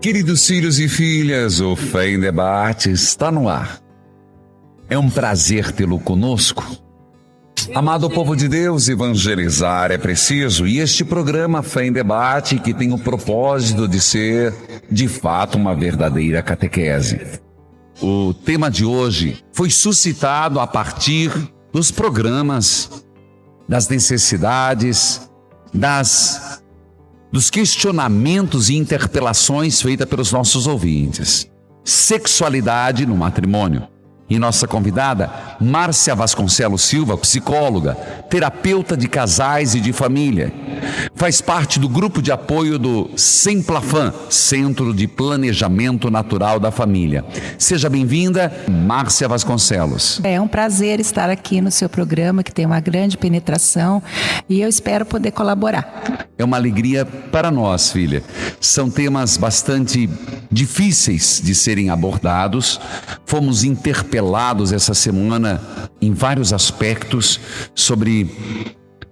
Queridos filhos e filhas, o Fé em Debate está no ar. É um prazer tê-lo conosco. Amado povo de Deus, evangelizar é preciso, e este programa Fé em Debate, que tem o propósito de ser, de fato, uma verdadeira catequese. O tema de hoje foi suscitado a partir dos programas, das necessidades, dos questionamentos e interpelações feitas pelos nossos ouvintes. Sexualidade no matrimônio. E nossa convidada, Márcia Vasconcelos Silva, psicóloga, terapeuta de casais e de família. Faz parte do grupo de apoio do Semplafam, Centro de Planejamento Natural da Família. Seja bem-vinda, Márcia Vasconcelos. É um prazer estar aqui no seu programa, que tem uma grande penetração, e eu espero poder colaborar. É uma alegria para nós, filha. São temas bastante difíceis de serem abordados. Fomos interpelados essa semana em vários aspectos sobre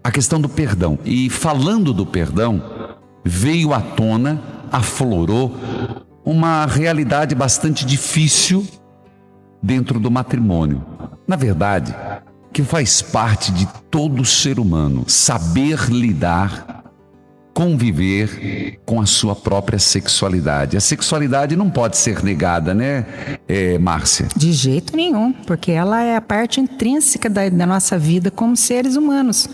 a questão do perdão. E falando do perdão, veio à tona, aflorou uma realidade bastante difícil dentro do matrimônio. Na verdade, que faz parte de todo ser humano, saber lidar, conviver com a sua própria sexualidade. A sexualidade não pode ser negada, né, Márcia? De jeito nenhum, porque ela é a parte intrínseca da nossa vida como seres humanos.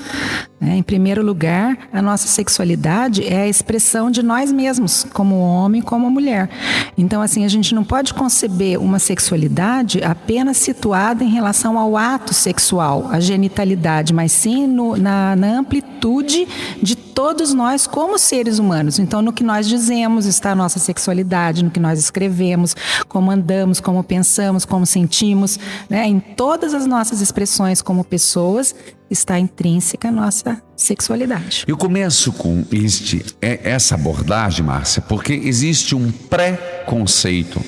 Em primeiro lugar, a nossa sexualidade é a expressão de nós mesmos, como homem, como mulher. Então, assim, a gente não pode conceber uma sexualidade apenas situada em relação ao ato sexual, a genitalidade, mas sim na amplitude de todos nós como seres humanos. Então, no que nós dizemos está a nossa sexualidade, no que nós escrevemos, como andamos, como pensamos, como sentimos, né? Em todas as nossas expressões como pessoas está intrínseca a nossa sexualidade. Eu começo com essa abordagem, Márcia, porque existe um pré-conceito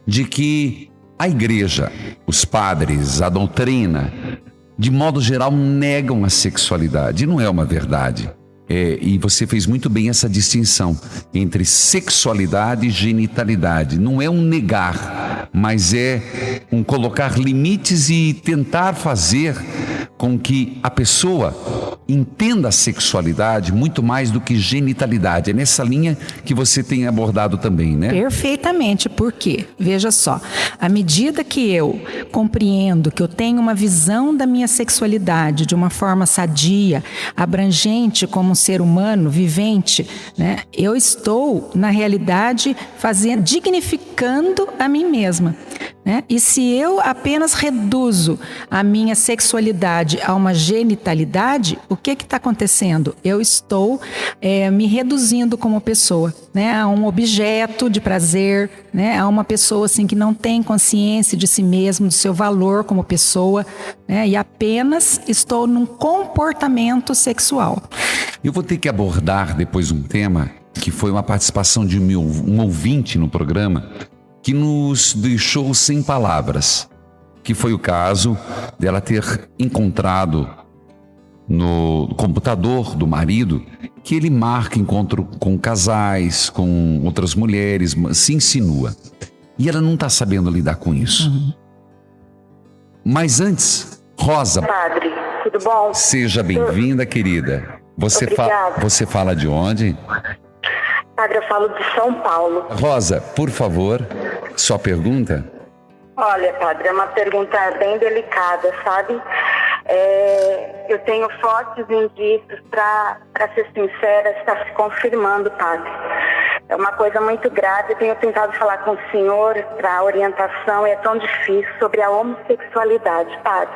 de que a igreja, os padres, a doutrina, de modo geral, negam a sexualidade. E não é uma verdade. E você fez muito bem essa distinção entre sexualidade e genitalidade. Não é um negar, mas é um colocar limites e tentar fazer com que a pessoa entenda a sexualidade muito mais do que genitalidade. É nessa linha que você tem abordado também, né? Perfeitamente, porque, veja só, à medida que eu compreendo que eu tenho uma visão da minha sexualidade de uma forma sadia, abrangente como um ser humano, vivente, né? Eu estou, na realidade, dignificando a mim mesma. Né? E se eu apenas reduzo a minha sexualidade a uma genitalidade, o que está acontecendo? Eu estou me reduzindo como pessoa, né? A um objeto de prazer, né? A uma pessoa assim, que não tem consciência de si mesmo, do seu valor como pessoa, né? E apenas estou num comportamento sexual. Eu vou ter que abordar depois um tema que foi uma participação de um ouvinte no programa, que nos deixou sem palavras, que foi o caso dela ter encontrado no computador do marido que ele marca encontro com casais, com outras mulheres, se insinua. E ela não está sabendo lidar com isso. Uhum. Mas antes, Rosa... Padre, tudo bom? Seja bem-vinda, querida. Você fala de onde? Padre, eu falo de São Paulo. Rosa, por favor, sua pergunta? Olha, Padre, é uma pergunta bem delicada, sabe? Eu tenho fortes indícios, para ser sincera, está se confirmando, Padre. É uma coisa muito grave, eu tenho tentado falar com o senhor para orientação, e é tão difícil, sobre a homossexualidade, Padre.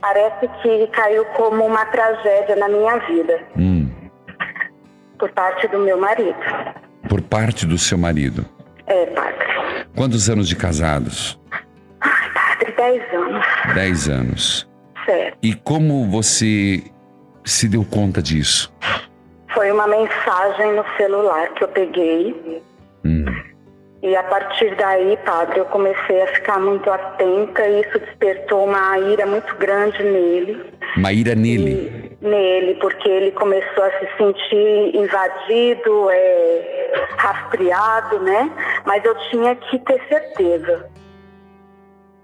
Parece que caiu como uma tragédia na minha vida. Por parte do meu marido. Por parte do seu marido? É, Padre. Quantos anos de casados? Ai, Padre, 10 anos. 10 anos. Certo. E como você se deu conta disso? Foi uma mensagem no celular que eu peguei. E a partir daí, Padre, eu comecei a ficar muito atenta e isso despertou uma ira muito grande nele. Maíra nele. Nele, porque ele começou a se sentir invadido, rastreado, né? Mas eu tinha que ter certeza.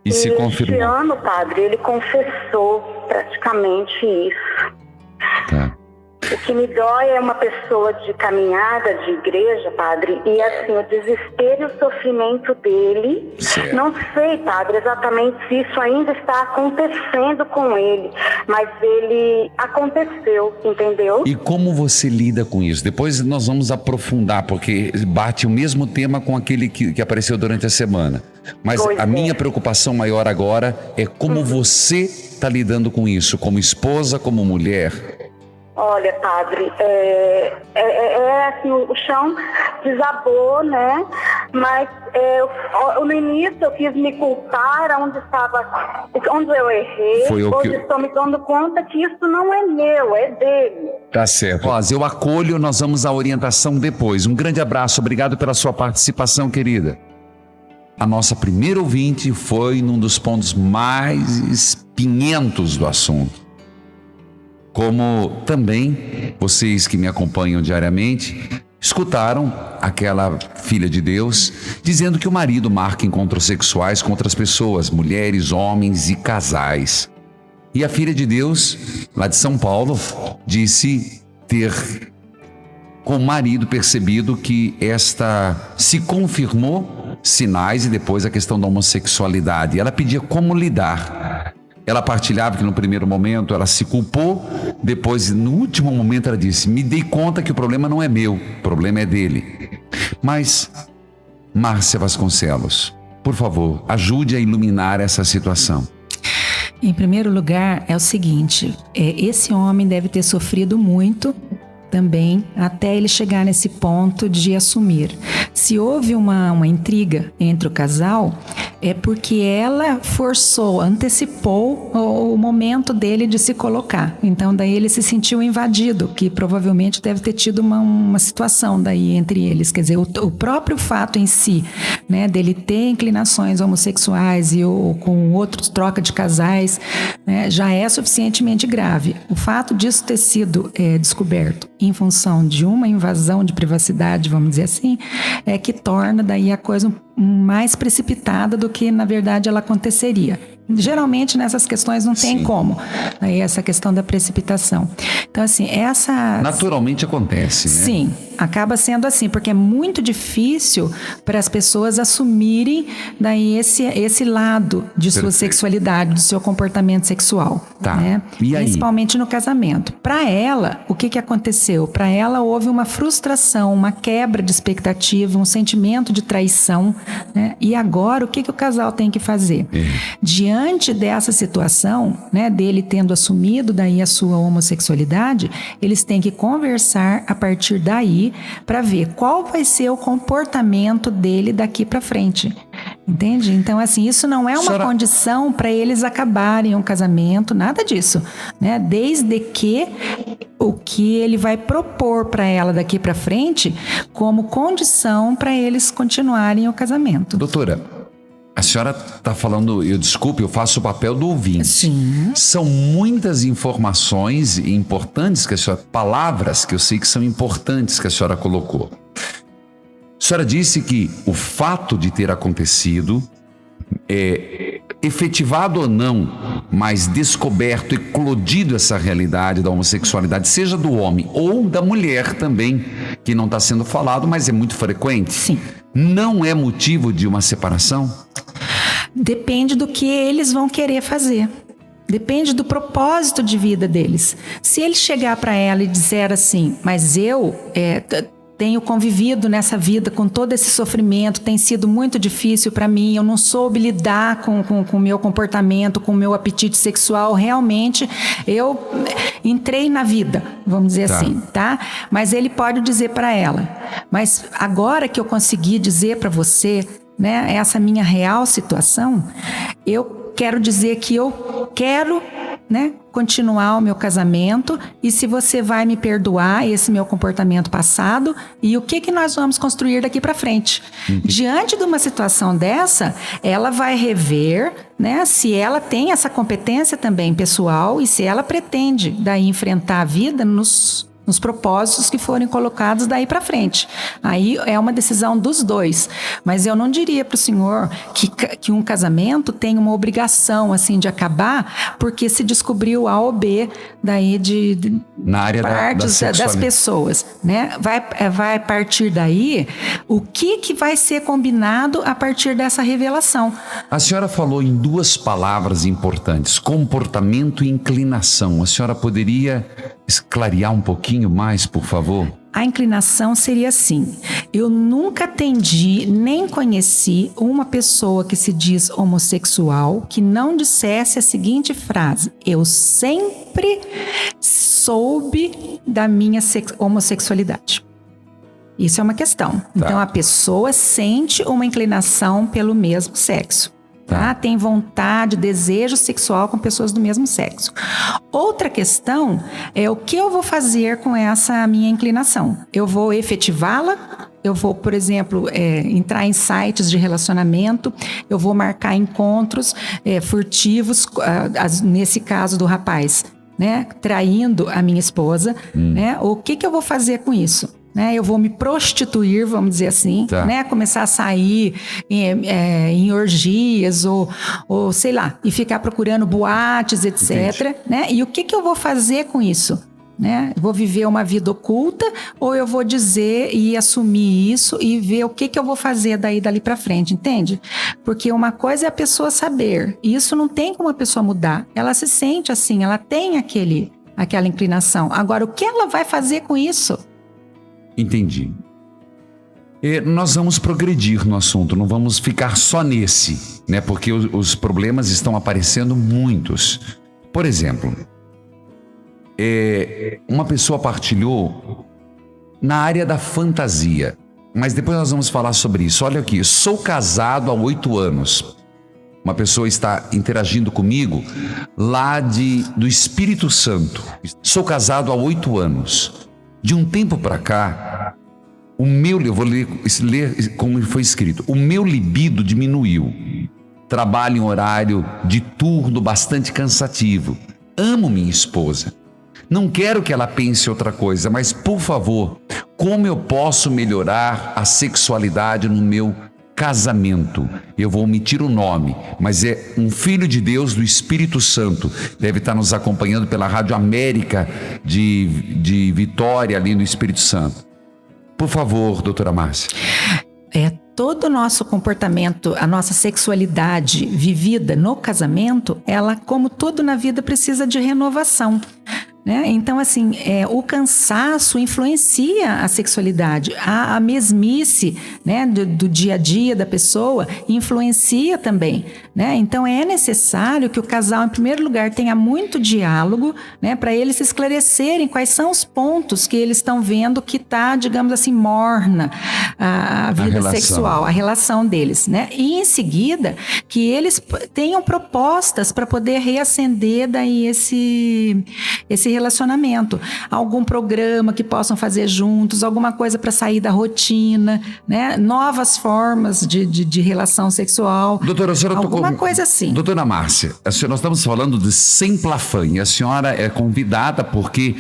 E se confirmou. Esse ano, padre, ele confessou praticamente isso. Tá. O que me dói é uma pessoa de caminhada, de igreja, padre, e assim, o desespero e o sofrimento dele, certo. Não sei, padre, exatamente se isso ainda está acontecendo com ele, mas ele aconteceu, entendeu? E como você lida com isso? Depois nós vamos aprofundar, porque bate o mesmo tema com aquele que apareceu durante a semana. Mas a minha preocupação maior agora é como você está lidando com isso, como esposa, como mulher. Olha, padre, assim, o chão desabou, né? Mas no início eu quis me culpar onde eu errei. Hoje estou me dando conta que isso não é meu, é dele. Tá certo. Rosa, eu acolho, nós vamos à orientação depois. Um grande abraço, obrigado pela sua participação, querida. A nossa primeira ouvinte foi num dos pontos mais espinhentos do assunto. Como também vocês que me acompanham diariamente escutaram aquela filha de Deus dizendo que o marido marca encontros sexuais com outras pessoas, mulheres, homens e casais. E a filha de Deus, lá de São Paulo, disse ter com o marido percebido que esta se confirmou sinais e depois a questão da homossexualidade. Ela pedia como lidar. Ela partilhava que no primeiro momento ela se culpou, depois no último momento ela disse, me dei conta que o problema não é meu, o problema é dele. Mas, Márcia Vasconcelos, por favor, ajude a iluminar essa situação. Em primeiro lugar, é o seguinte, esse homem deve ter sofrido muito também, até ele chegar nesse ponto de assumir. Se houve uma intriga entre o casal, é porque ela antecipou o momento dele de se colocar. Então, daí ele se sentiu invadido, que provavelmente deve ter tido uma situação daí entre eles. Quer dizer, o próprio fato em si, né, dele ter inclinações homossexuais e com outros troca de casais, né, já é suficientemente grave. O fato disso ter sido descoberto em função de uma invasão de privacidade, vamos dizer assim, é que torna daí a coisa mais precipitada do que, na verdade, ela aconteceria. Geralmente, nessas questões não tem como. Aí essa questão da precipitação. Então, assim, naturalmente acontece, né? Sim, acaba sendo assim, porque é muito difícil para as pessoas assumirem daí esse lado de sua sexualidade, do seu comportamento sexual. Tá. Né? E aí? Principalmente no casamento. Para ela, o que aconteceu? Para ela houve uma frustração, uma quebra de expectativa, um sentimento de traição. Né? E agora, o que o casal tem que fazer? Diante dessa situação, né, dele tendo assumido daí a sua homossexualidade, eles têm que conversar a partir daí para ver qual vai ser o comportamento dele daqui para frente. Entende? Então, assim, isso não é uma condição para eles acabarem um casamento, nada disso, né? Desde que o que ele vai propor para ela daqui para frente como condição para eles continuarem o casamento. Doutora, a senhora está falando, eu faço o papel do ouvinte. Sim. São muitas informações importantes palavras que eu sei que são importantes que a senhora colocou. A senhora disse que o fato de ter acontecido, efetivado ou não, mas descoberto, eclodido essa realidade da homossexualidade, seja do homem ou da mulher também, que não está sendo falado, mas é muito frequente. Sim. Não é motivo de uma separação? Depende do que eles vão querer fazer. Depende do propósito de vida deles. Se ele chegar para ela e dizer assim, mas eu tenho convivido nessa vida com todo esse sofrimento, tem sido muito difícil para mim, eu não soube lidar com o meu comportamento, com o meu apetite sexual, realmente eu entrei na vida, vamos dizer assim, tá? Mas ele pode dizer para ela, mas agora que eu consegui dizer para você, né, essa minha real situação, eu quero dizer que eu quero né, continuar o meu casamento e se você vai me perdoar esse meu comportamento passado e o que nós vamos construir daqui para frente. Diante de uma situação dessa, ela vai rever, né, se ela tem essa competência também pessoal e se ela pretende daí enfrentar a vida nos propósitos que forem colocados daí para frente. Aí é uma decisão dos dois. Mas eu não diria para o senhor que um casamento tem uma obrigação assim de acabar porque se descobriu A ou B daí na área partes das pessoas, né? Vai partir daí o que vai ser combinado a partir dessa revelação. A senhora falou em 2 palavras importantes: comportamento e inclinação. A senhora poderia esclarear um pouquinho mais, por favor? A inclinação seria assim: eu nunca atendi nem conheci uma pessoa que se diz homossexual que não dissesse a seguinte frase: eu sempre soube da minha homossexualidade. Isso é uma questão. Tá. Então a pessoa sente uma inclinação pelo mesmo sexo. Tá? Tem vontade, desejo sexual com pessoas do mesmo sexo. Outra questão é o que eu vou fazer com essa minha inclinação. Eu vou efetivá-la? Eu vou, por exemplo, entrar em sites de relacionamento, eu vou marcar encontros furtivos, nesse caso do rapaz, né, traindo a minha esposa, né? O que eu vou fazer com isso? Né, eu vou me prostituir, vamos dizer assim, tá, né, começar a sair em orgias ou sei lá, e ficar procurando boates, etc. Né? E o que eu vou fazer com isso? Né? Vou viver uma vida oculta ou eu vou dizer e assumir isso e ver o que eu vou fazer dali para frente, entende? Porque uma coisa é a pessoa saber, e isso não tem como a pessoa mudar. Ela se sente assim, ela tem aquela inclinação. Agora, o que ela vai fazer com isso? Entendi. Nós vamos progredir no assunto, não vamos ficar só nesse, né? Porque os problemas estão aparecendo muitos. Por exemplo, uma pessoa partilhou na área da fantasia, mas depois nós vamos falar sobre isso. Olha aqui, sou casado há 8 anos. Uma pessoa está interagindo comigo lá do Espírito Santo. Sou casado há 8 anos. De um tempo para cá, eu vou ler como foi escrito. O meu libido diminuiu. Trabalho em horário de turno bastante cansativo. Amo minha esposa. Não quero que ela pense outra coisa, mas, por favor, como eu posso melhorar a sexualidade no meu casamento? Eu vou omitir o nome, mas é um filho de Deus do Espírito Santo. Deve estar nos acompanhando pela Rádio América de Vitória, ali no Espírito Santo. Por favor, doutora Márcia. Todo o nosso comportamento, a nossa sexualidade vivida no casamento, ela, como tudo na vida, precisa de renovação. Né? Então, assim, o cansaço influencia a sexualidade, a mesmice, né, do dia a dia da pessoa influencia também. Né? Então, é necessário que o casal, em primeiro lugar, tenha muito diálogo, né, para eles se esclarecerem quais são os pontos que eles estão vendo que está, digamos assim, morna a vida sexual, a relação deles. Né? E, em seguida, que eles tenham propostas para poder reacender daí esse relacionamento, algum programa que possam fazer juntos, alguma coisa para sair da rotina, né? Novas formas de relação sexual. Doutora, a senhora alguma coisa assim. Doutora Márcia, nós estamos falando de Semplafan e a senhora é convidada porque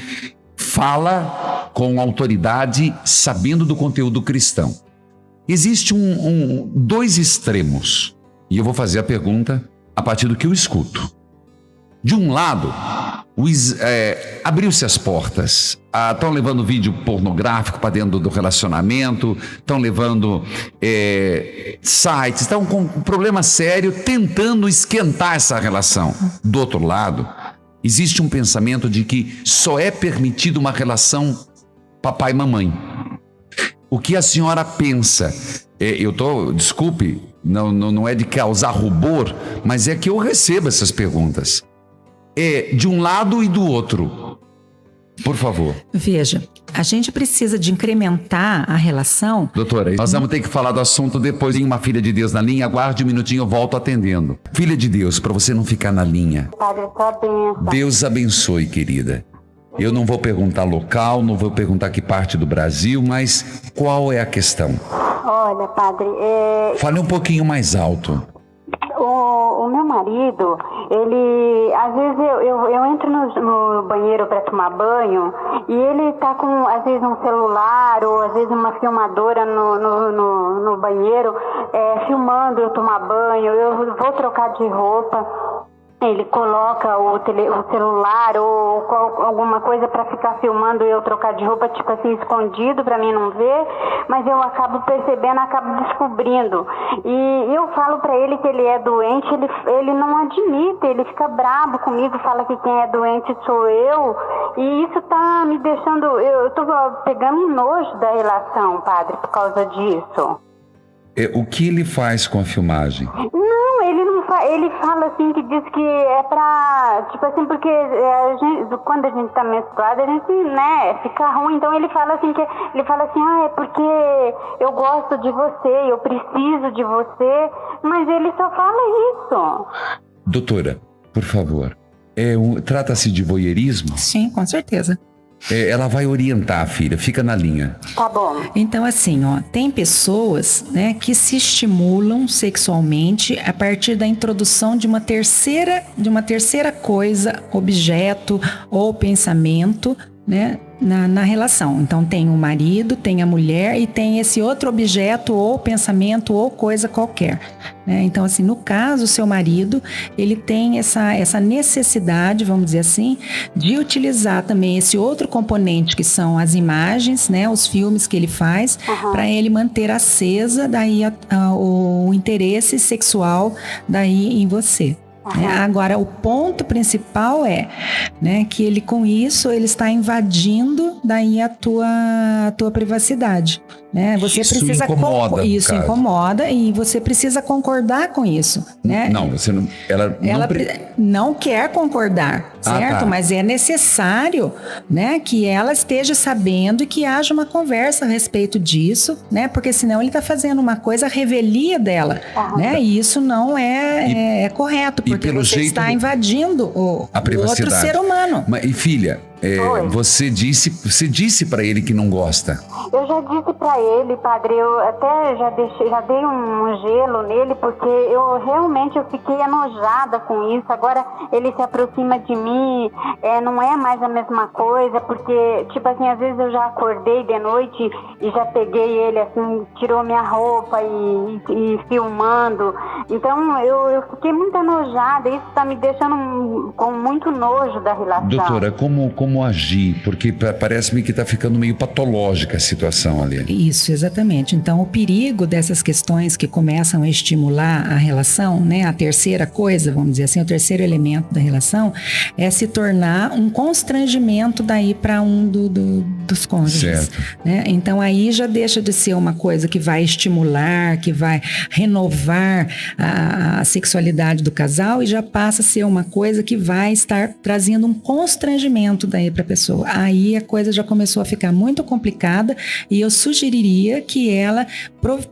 fala com autoridade, sabendo do conteúdo cristão. Existe dois extremos, e eu vou fazer a pergunta a partir do que eu escuto. De um lado, abriu-se as portas, estão levando vídeo pornográfico para dentro do relacionamento, estão levando sites, estão com um problema sério tentando esquentar essa relação. Do outro lado, existe um pensamento de que só é permitido uma relação papai e mamãe. O que a senhora pensa? Desculpe, não é de causar rubor, mas é que eu recebo essas perguntas. De um lado e do outro. Por favor. Veja, a gente precisa de incrementar a relação. Doutora, nós vamos ter que falar do assunto depois. Tem uma filha de Deus na linha, aguarde um minutinho, eu volto atendendo. Filha de Deus, para você não ficar na linha. Padre, sua bênção. Deus abençoe, querida. Eu não vou perguntar local, não vou perguntar que parte do Brasil, mas qual é a questão? Olha, padre, Fale um pouquinho mais alto. o meu marido, ele, às vezes eu entro no banheiro para tomar banho e ele tá com, às vezes, um celular ou às vezes uma filmadora no banheiro, filmando eu tomar banho, eu vou trocar de roupa. Ele coloca o celular ou alguma coisa para ficar filmando eu trocar de roupa, tipo assim, escondido para mim não ver, mas eu acabo percebendo, acabo descobrindo. E eu falo para ele que ele é doente, ele não admite, ele fica bravo comigo, fala que quem é doente sou eu, e isso tá me deixando, eu tô pegando nojo da relação, padre, por causa disso. O que ele faz com a filmagem? Não, ele não ele fala assim, que diz que é pra, tipo assim, porque quando a gente tá menstruada, a gente, né, fica ruim, então ele fala assim, é porque eu gosto de você, eu preciso de você, mas ele só fala isso. Doutora, por favor, trata-se de voyeurismo? Sim, com certeza. Ela vai orientar a filha, fica na linha. Tá bom. Então, assim, tem pessoas, né, que se estimulam sexualmente a partir da introdução de uma terceira coisa, objeto ou pensamento, né, na relação. Então tem o marido, tem a mulher e tem esse outro objeto ou pensamento ou coisa qualquer, né? Então, assim, no caso, o seu marido, ele tem essa necessidade, vamos dizer assim, de utilizar também esse outro componente que são as imagens, né, os filmes que ele faz, para ele manter acesa daí o interesse sexual daí em você. Agora, o ponto principal né, que ele, com isso, ele está invadindo daí a tua privacidade, né? Você isso precisa incomoda, isso caso. Incomoda e você precisa concordar com isso, né? Não, você não, ela não quer concordar, certo? Tá. Mas é necessário, né, que ela esteja sabendo e que haja uma conversa a respeito disso, né? Porque senão ele está fazendo uma coisa à revelia dela, né? E isso não é correto, porque você está invadindo a privacidade. Outro ser humano. E filha, você disse para ele que não gosta? Eu já disse para ele, padre, eu até já dei um gelo nele, porque eu realmente fiquei enojada com isso. Agora ele se aproxima de mim, não é mais a mesma coisa, porque, tipo assim, às vezes eu já acordei de noite e já peguei ele, assim, tirou minha roupa e filmando. Então eu fiquei muito enojada, isso tá me deixando com muito nojo da relação. Doutora, como agir? Porque parece-me que está ficando meio patológica a situação ali. Isso, exatamente. Então, o perigo dessas questões que começam a estimular a relação, né, a terceira coisa, vamos dizer assim, o terceiro elemento da relação, é se tornar um constrangimento daí para um dos cônjuges. Certo. Né? Então, aí já deixa de ser uma coisa que vai estimular, que vai renovar a sexualidade do casal e já passa a ser uma coisa que vai estar trazendo um constrangimento daí para a pessoa. Aí a coisa já começou a ficar muito complicada e eu sugeriria que ela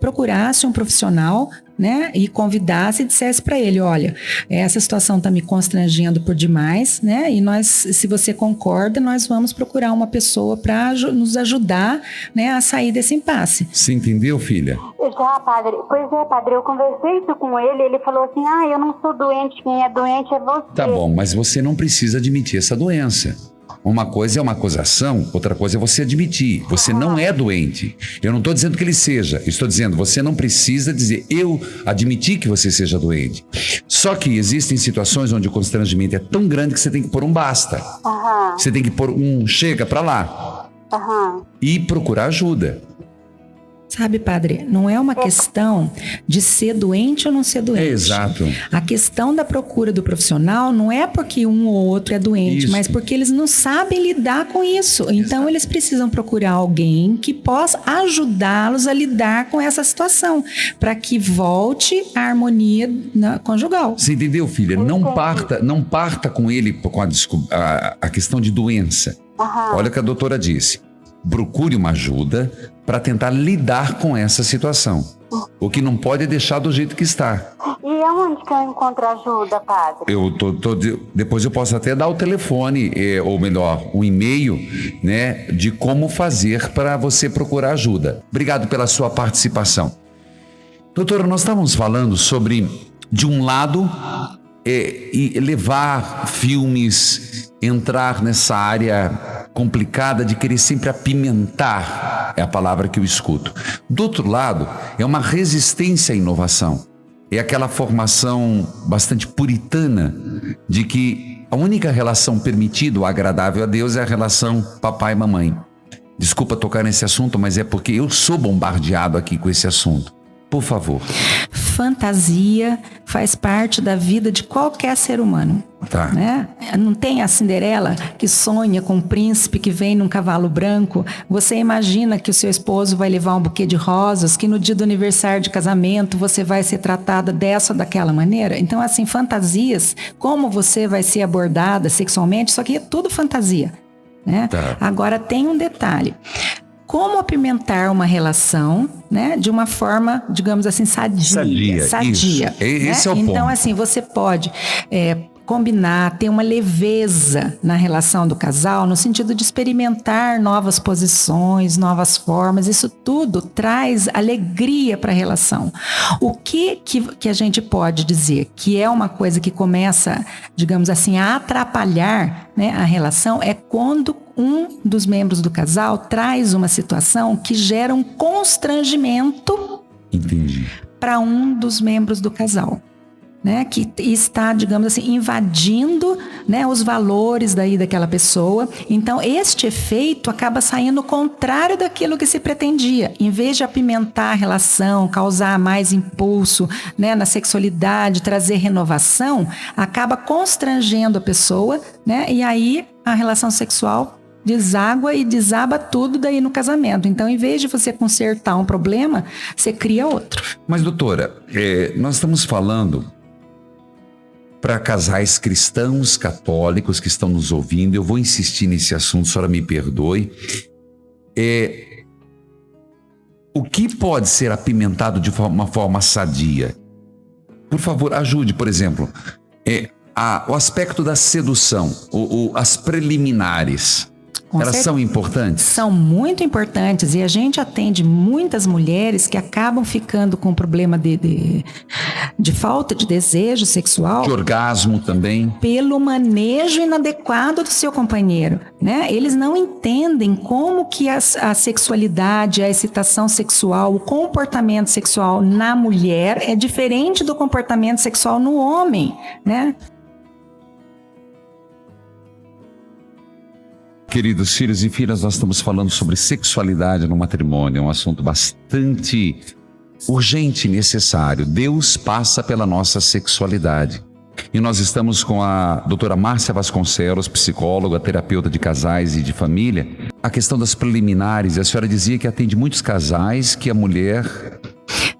procurasse um profissional, né, e convidasse e dissesse para ele, olha, essa situação está me constrangendo por demais, né, e nós, se você concorda, nós vamos procurar uma pessoa para nos ajudar, né, a sair desse impasse. Você entendeu, filha? Já, padre. Pois é, padre, eu conversei isso com ele falou assim, eu não sou doente, quem é doente é você. Tá bom, mas você não precisa admitir essa doença. Uma coisa é uma acusação, outra coisa é você admitir. Você não é doente. Eu não estou dizendo que ele seja. Estou dizendo, você não precisa dizer, eu admiti que você seja doente. Só que existem situações onde o constrangimento é tão grande que você tem que pôr um basta. Você tem que pôr um chega para lá. E procurar ajuda. Sabe, padre, não é uma questão de ser doente ou não ser doente. Exato. A questão da procura do profissional não é porque um ou outro é doente, mas porque eles não sabem lidar com isso. Então, eles precisam procurar alguém que possa ajudá-los a lidar com essa situação, para que volte a harmonia conjugal. Você entendeu, filha? Não parta com ele com a questão de doença. Olha o que a doutora disse. Procure uma ajuda para tentar lidar com essa situação. O que não pode é deixar do jeito que está. E aonde que eu encontro ajuda, padre? Depois eu posso até dar o telefone, ou melhor, o e-mail, né, de como fazer para você procurar ajuda. Obrigado pela sua participação. Doutora, nós estávamos falando sobre, de um lado, levar filmes, entrar nessa área complicada de querer sempre apimentar, é a palavra que eu escuto. Do outro lado, é uma resistência à inovação. É aquela formação bastante puritana de que a única relação permitida ou agradável a Deus é a relação papai e mamãe. Desculpa tocar nesse assunto, mas é porque eu sou bombardeado aqui com esse assunto. Por favor. Fantasia faz parte da vida de qualquer ser humano. Tá. Né? Não tem a Cinderela que sonha com um príncipe que vem num cavalo branco? Você imagina que o seu esposo vai levar um buquê de rosas, que no dia do aniversário de casamento você vai ser tratada dessa ou daquela maneira? Então, assim, fantasias, como você vai ser abordada sexualmente, isso aqui é tudo fantasia. Né? Tá. Agora, tem um detalhe. Como apimentar uma relação, né, de uma forma, digamos assim, sadia. Isso. Esse é o ponto. Então, assim, você pode combinar, ter uma leveza na relação do casal, no sentido de experimentar novas posições, novas formas. Isso tudo traz alegria para a relação. O que a gente pode dizer que é uma coisa que começa, digamos assim, a atrapalhar, né, a relação é quando um dos membros do casal traz uma situação que gera um constrangimento para um dos membros do casal. Né, que está, digamos assim, invadindo, né, os valores daquela pessoa. Então, este efeito acaba saindo contrário daquilo que se pretendia. Em vez de apimentar a relação, causar mais impulso, né, na sexualidade, trazer renovação, acaba constrangendo a pessoa, né, e aí a relação sexual deságua e desaba tudo daí no casamento. Então, em vez de você consertar um problema, você cria outro. Mas, doutora, nós estamos falando para casais cristãos, católicos que estão nos ouvindo. Eu vou insistir nesse assunto, a senhora me perdoe. O que pode ser apimentado de uma forma sadia? Por favor, ajude, por exemplo, o aspecto da sedução, as preliminares. Elas são importantes? São muito importantes, e a gente atende muitas mulheres que acabam ficando com problema de falta de desejo sexual. De orgasmo também. Pelo manejo inadequado do seu companheiro, né? Eles não entendem como que a sexualidade, a excitação sexual, o comportamento sexual na mulher é diferente do comportamento sexual no homem, né? Queridos filhos e filhas, nós estamos falando sobre sexualidade no matrimônio. É um assunto bastante urgente e necessário. Deus passa pela nossa sexualidade. E nós estamos com a doutora Márcia Vasconcelos, psicóloga, terapeuta de casais e de família. A questão das preliminares, a senhora dizia que atende muitos casais que a mulher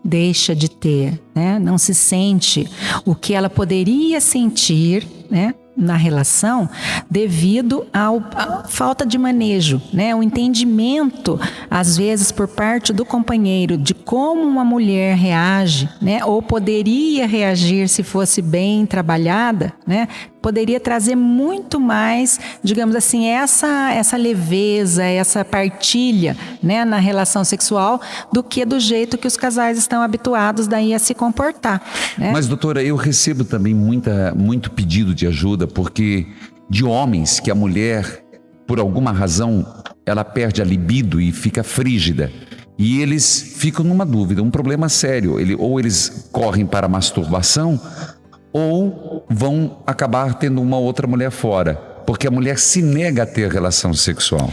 deixa de ter, né? Não se sente o que ela poderia sentir, né, na relação, devido à falta de manejo, né? O entendimento, às vezes, por parte do companheiro, de como uma mulher reage, né? Ou poderia reagir se fosse bem trabalhada, né? Poderia trazer muito mais, digamos assim, essa leveza, essa partilha, né, na relação sexual, do que do jeito que os casais estão habituados daí a se comportar, né? Mas, doutora, eu recebo também muito pedido de ajuda, porque de homens que a mulher, por alguma razão, ela perde a libido e fica frígida. E eles ficam numa dúvida, um problema sério. Ou eles correm para a masturbação, ou vão acabar tendo uma outra mulher fora, porque a mulher se nega a ter relação sexual.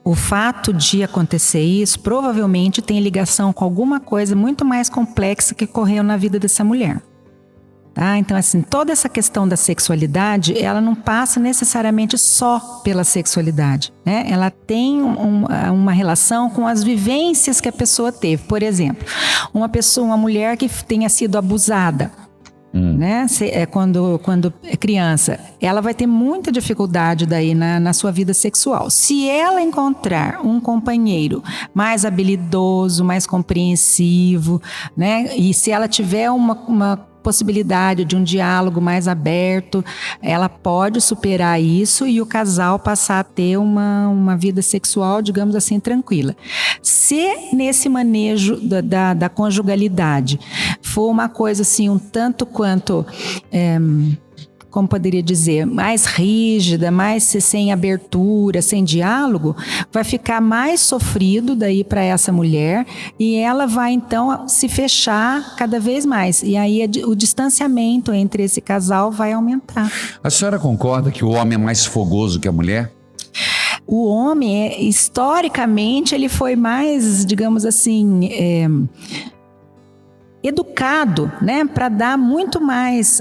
O fato de acontecer isso provavelmente tem ligação com alguma coisa muito mais complexa que ocorreu na vida dessa mulher. Tá? Então, assim, toda essa questão da sexualidade, ela não passa necessariamente só pela sexualidade, né? Ela tem uma relação com as vivências que a pessoa teve. Por exemplo, uma mulher que tenha sido abusada, né? Quando é criança, ela vai ter muita dificuldade daí na sua vida sexual. Se ela encontrar um companheiro mais habilidoso, mais compreensivo, né? E se ela tiver uma possibilidade de um diálogo mais aberto, ela pode superar isso e o casal passar a ter uma vida sexual, digamos assim, tranquila. Se nesse manejo da conjugalidade for uma coisa assim, um tanto quanto... como poderia dizer, mais rígida, mais sem abertura, sem diálogo, vai ficar mais sofrido daí para essa mulher e ela vai então se fechar cada vez mais. E aí o distanciamento entre esse casal vai aumentar. A senhora concorda que o homem é mais fogoso que a mulher? O homem, historicamente, ele foi mais, digamos assim... educado, né, para dar muito mais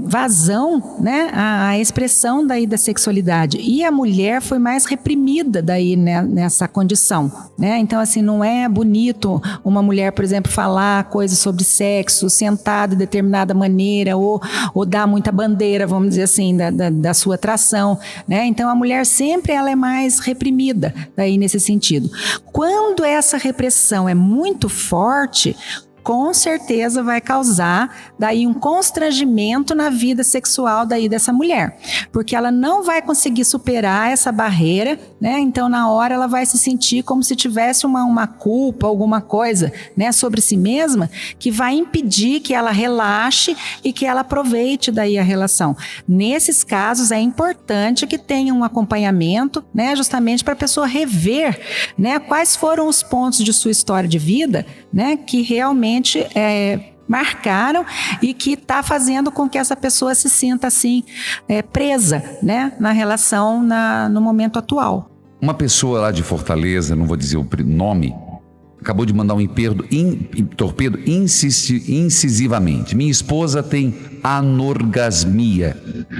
vazão, né, à expressão daí da sexualidade. E a mulher foi mais reprimida daí, né, nessa condição, né? Então, assim, não é bonito uma mulher, por exemplo, falar coisas sobre sexo, sentada de determinada maneira ou dar muita bandeira, vamos dizer assim, da sua atração, né? Então, a mulher sempre ela é mais reprimida daí nesse sentido. Quando essa repressão é muito forte, com certeza vai causar daí um constrangimento na vida sexual daí dessa mulher, porque ela não vai conseguir superar essa barreira, né? Então na hora ela vai se sentir como se tivesse uma culpa, alguma coisa, né, sobre si mesma, que vai impedir que ela relaxe e que ela aproveite daí a relação. Nesses casos é importante que tenha um acompanhamento, né, justamente para a pessoa rever, né, quais foram os pontos de sua história de vida, né, que realmente marcaram e que está fazendo com que essa pessoa se sinta assim presa, né, na relação no momento atual. Uma pessoa lá de Fortaleza, não vou dizer o nome, acabou de mandar um torpedo incisivamente. Minha esposa tem anorgasmia,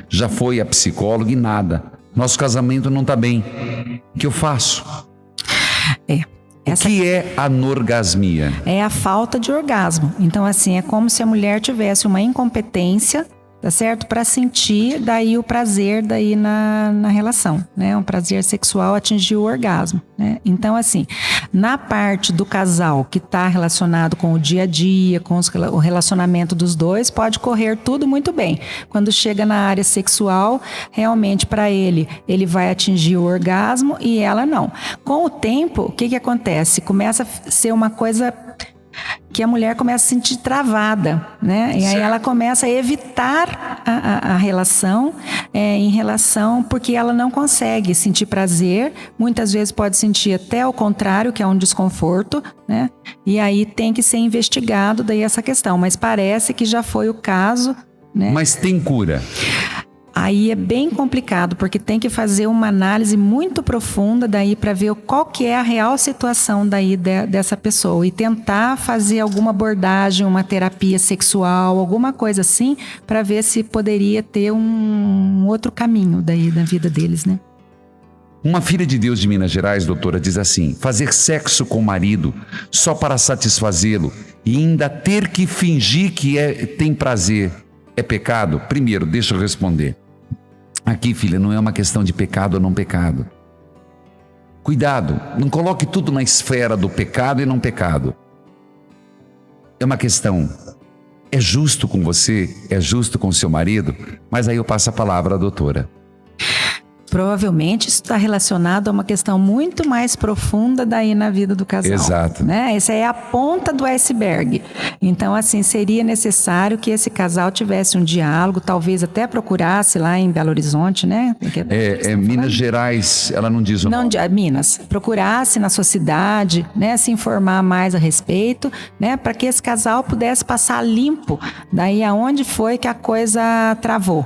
já foi a psicóloga e nada. Nosso casamento não está bem. O que eu faço? O que é anorgasmia? É a falta de orgasmo. Então, assim, é como se a mulher tivesse uma incompetência, tá certo? Para sentir daí o prazer daí na relação, né? Um prazer sexual, atingir o orgasmo, né? Então, assim, na parte do casal que está relacionado com o dia a dia, com o relacionamento dos dois, pode correr tudo muito bem. Quando chega na área sexual, realmente para ele vai atingir o orgasmo e ela não. Com o tempo, o que acontece? Começa a ser uma coisa que a mulher começa a se sentir travada, né? E aí ela começa a evitar a relação, porque ela não consegue sentir prazer, muitas vezes pode sentir até o contrário, que é um desconforto, né? E aí tem que ser investigado daí essa questão, mas parece que já foi o caso, né? Mas tem cura? Aí é bem complicado, porque tem que fazer uma análise muito profunda daí para ver qual que é a real situação daí dessa pessoa e tentar fazer alguma abordagem, uma terapia sexual, alguma coisa assim, para ver se poderia ter um outro caminho daí da vida deles, né? Uma filha de Deus de Minas Gerais, doutora, diz assim: fazer sexo com o marido só para satisfazê-lo e ainda ter que fingir que tem prazer é pecado? Primeiro, deixa eu responder. Aqui, filha, não é uma questão de pecado ou não pecado. Cuidado, não coloque tudo na esfera do pecado e não pecado. É uma questão, é justo com você, é justo com o seu marido? Mas aí eu passo a palavra à doutora. Provavelmente isso está relacionado a uma questão muito mais profunda daí na vida do casal. Exato. Né? Essa é a ponta do iceberg. Então, assim, seria necessário que esse casal tivesse um diálogo, talvez até procurasse lá em Belo Horizonte, né? Minas Gerais, ela não diz o nome. Minas. Procurasse na sua cidade, né? Se informar mais a respeito, né? Para que esse casal pudesse passar limpo daí aonde foi que a coisa travou.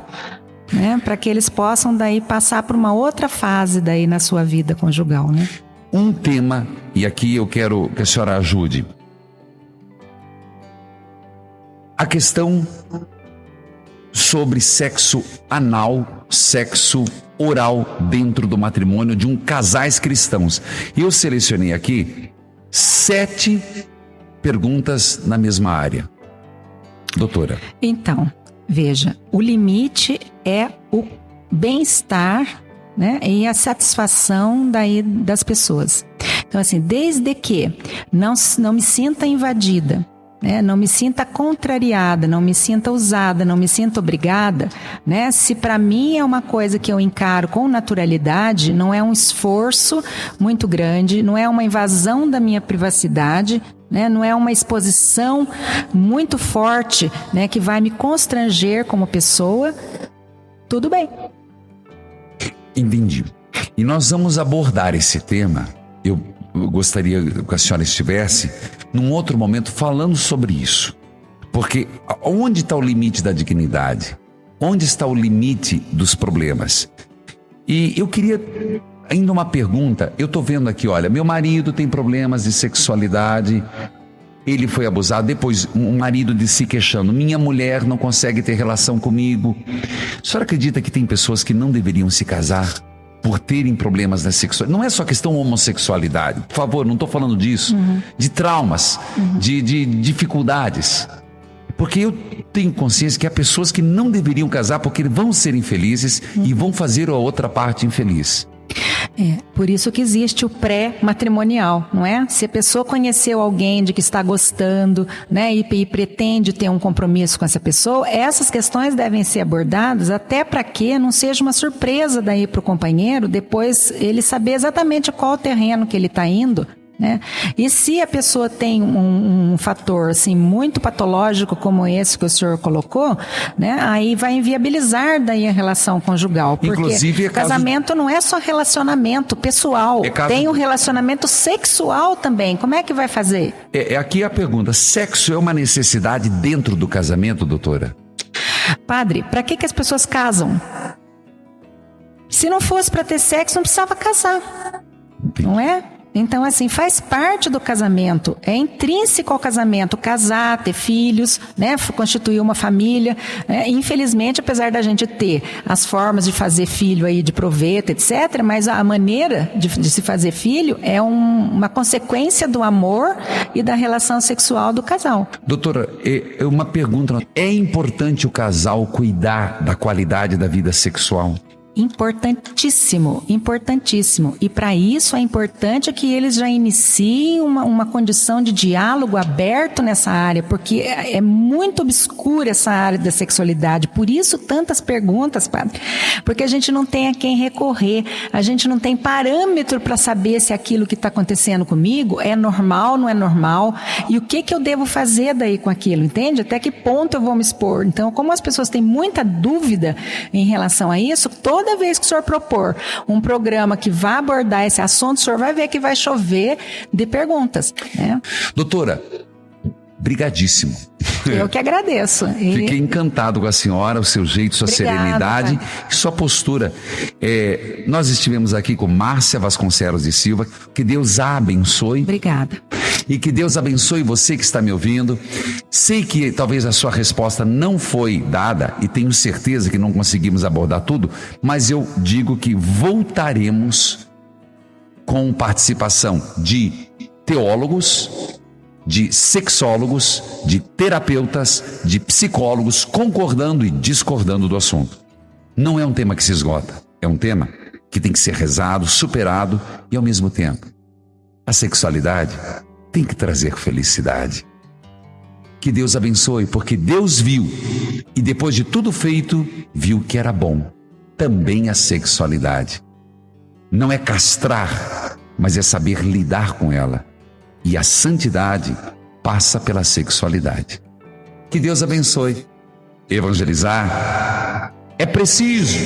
Né, para que eles possam daí passar por uma outra fase daí na sua vida conjugal, né? Um tema, e aqui eu quero que a senhora ajude. A questão sobre sexo anal, sexo oral dentro do matrimônio de casais cristãos. Eu selecionei aqui 7 perguntas na mesma área. doutora? Então, veja, o limite é o bem-estar, né, e a satisfação daí das pessoas. Então, assim, desde que não me sinta invadida, né, não me sinta contrariada, não me sinta usada, não me sinta obrigada, né, se para mim é uma coisa que eu encaro com naturalidade, não é um esforço muito grande, não é uma invasão da minha privacidade, né, não é uma exposição muito forte, né, que vai me constranger como pessoa, tudo bem. Entendi. E nós vamos abordar esse tema. Eu gostaria que a senhora estivesse num outro momento falando sobre isso. Porque onde está o limite da dignidade? Onde está o limite dos problemas? E eu queria ainda uma pergunta. Eu estou vendo aqui, olha, meu marido tem problemas de sexualidade, ele foi abusado, depois um marido de se queixando, minha mulher não consegue ter relação comigo. A senhora acredita que tem pessoas que não deveriam se casar por terem problemas na sexualidade? Não é só questão homossexualidade, por favor, não estou falando disso, de traumas, de dificuldades. Porque eu tenho consciência que há pessoas que não deveriam casar porque vão ser infelizes e vão fazer a outra parte infeliz. Por isso que existe o pré-matrimonial, não é? Se a pessoa conheceu alguém de que está gostando, né, e pretende ter um compromisso com essa pessoa, essas questões devem ser abordadas até para que não seja uma surpresa daí para o companheiro, depois ele saber exatamente qual terreno que ele está indo, né? E se a pessoa tem um fator assim, muito patológico como esse que o senhor colocou, né, aí vai inviabilizar daí a relação conjugal. Porque inclusive, casamento não é só relacionamento pessoal, tem um relacionamento sexual também. Como é que vai fazer? Aqui a pergunta: sexo é uma necessidade dentro do casamento, doutora? Padre, para que as pessoas casam? Se não fosse para ter sexo, não precisava casar. Entendi. Não é? Então, assim, faz parte do casamento, é intrínseco ao casamento, casar, ter filhos, né, constituir uma família, né? Infelizmente, apesar da gente ter as formas de fazer filho aí, de proveito, etc., mas a maneira de se fazer filho é uma consequência do amor e da relação sexual do casal. Doutora, uma pergunta: é importante o casal cuidar da qualidade da vida sexual? Importantíssimo, importantíssimo. E para isso é importante que eles já iniciem uma condição de diálogo aberto nessa área, porque é muito obscura essa área da sexualidade. Por isso tantas perguntas, padre. Porque a gente não tem a quem recorrer, a gente não tem parâmetro para saber se aquilo que está acontecendo comigo é normal, não é normal, e o que eu devo fazer daí com aquilo, entende? Até que ponto eu vou me expor. Então, como as pessoas têm muita dúvida em relação a isso, toda vez que o senhor propor um programa que vá abordar esse assunto, o senhor vai ver que vai chover de perguntas, né? Doutora, brigadíssimo. Eu que agradeço. Fiquei encantado com a senhora, o seu jeito, sua serenidade e sua postura. Nós estivemos aqui com Márcia Vasconcelos de Silva. Que Deus a abençoe. Obrigada. E que Deus abençoe você que está me ouvindo. Sei que talvez a sua resposta não foi dada e tenho certeza que não conseguimos abordar tudo, mas eu digo que voltaremos com participação de teólogos, de sexólogos, de terapeutas, de psicólogos, concordando e discordando do assunto. Não é um tema que se esgota, é um tema que tem que ser rezado, superado e ao mesmo tempo a sexualidade tem que trazer felicidade. Que Deus abençoe, porque Deus viu e depois de tudo feito, viu que era bom. Também a sexualidade. Não é castrar, mas é saber lidar com ela. E a santidade passa pela sexualidade. Que Deus abençoe. Evangelizar é preciso.